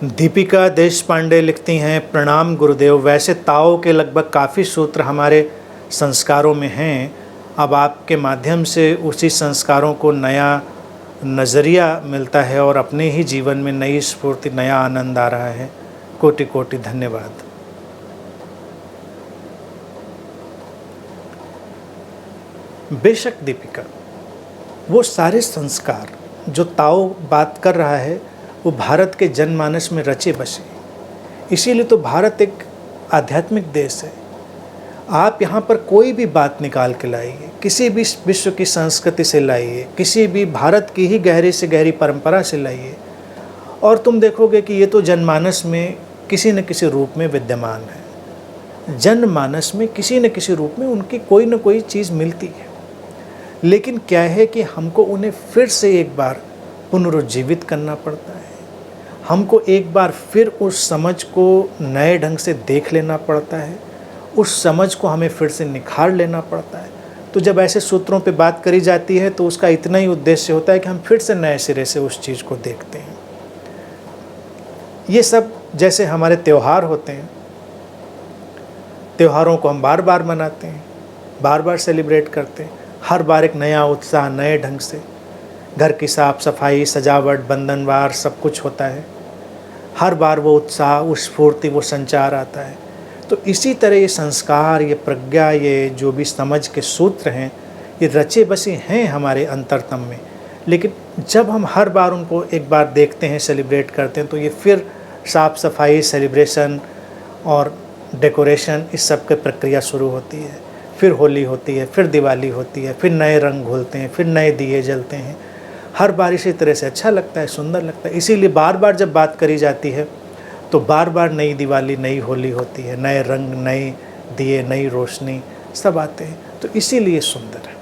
दीपिका देशपांडे लिखती हैं, प्रणाम गुरुदेव। वैसे ताओ के लगभग काफ़ी सूत्र हमारे संस्कारों में हैं। अब आपके माध्यम से उसी संस्कारों को नया नज़रिया मिलता है और अपने ही जीवन में नई स्फूर्ति, नया आनंद आ रहा है। कोटि कोटि धन्यवाद। बेशक दीपिका, वो सारे संस्कार जो ताओ बात कर रहा है वो भारत के जनमानस में रचे बसे। इसीलिए तो भारत एक आध्यात्मिक देश है। आप यहाँ पर कोई भी बात निकाल के लाइए, किसी भी विश्व की संस्कृति से लाइए, किसी भी भारत की ही गहरी से गहरी परंपरा से लाइए, और तुम देखोगे कि ये तो जनमानस में किसी न किसी रूप में विद्यमान है। जनमानस में किसी न किसी रूप में उनकी कोई न कोई चीज़ मिलती है। लेकिन क्या है कि हमको उन्हें फिर से एक बार पुनरुज्जीवित करना पड़ता है। हमको एक बार फिर उस समझ को नए ढंग से देख लेना पड़ता है। उस समझ को हमें फिर से निखार लेना पड़ता है। तो जब ऐसे सूत्रों पे बात करी जाती है तो उसका इतना ही उद्देश्य होता है कि हम फिर से नए सिरे से उस चीज़ को देखते हैं। ये सब जैसे हमारे त्यौहार होते हैं, त्योहारों को हम बार बार मनाते हैं, बार बार सेलिब्रेट करते हैं। हर बार एक नया उत्साह, नए ढंग से घर की साफ़ सफाई, सजावट, बंधनवार सब कुछ होता है। हर बार वो उत्साह, वो स्फूर्ति, वो संचार आता है। तो इसी तरह ये संस्कार, ये प्रज्ञा, ये जो भी समझ के सूत्र हैं, ये रचे बसे हैं हमारे अंतरतम में। लेकिन जब हम हर बार उनको एक बार देखते हैं, सेलिब्रेट करते हैं, तो ये फिर साफ़ सफाई, सेलिब्रेशन और डेकोरेशन, इस सब की प्रक्रिया शुरू होती है। फिर होली होती है, फिर दिवाली होती है, फिर नए रंग घोलते हैं, फिर नए दिए जलते हैं। हर बार इसी तरह से अच्छा लगता है, सुंदर लगता है। इसीलिए बार बार जब बात करी जाती है तो बार बार नई दिवाली, नई होली होती है, नए रंग, नए दिए, नई रोशनी सब आते हैं। तो इसीलिए सुंदर है।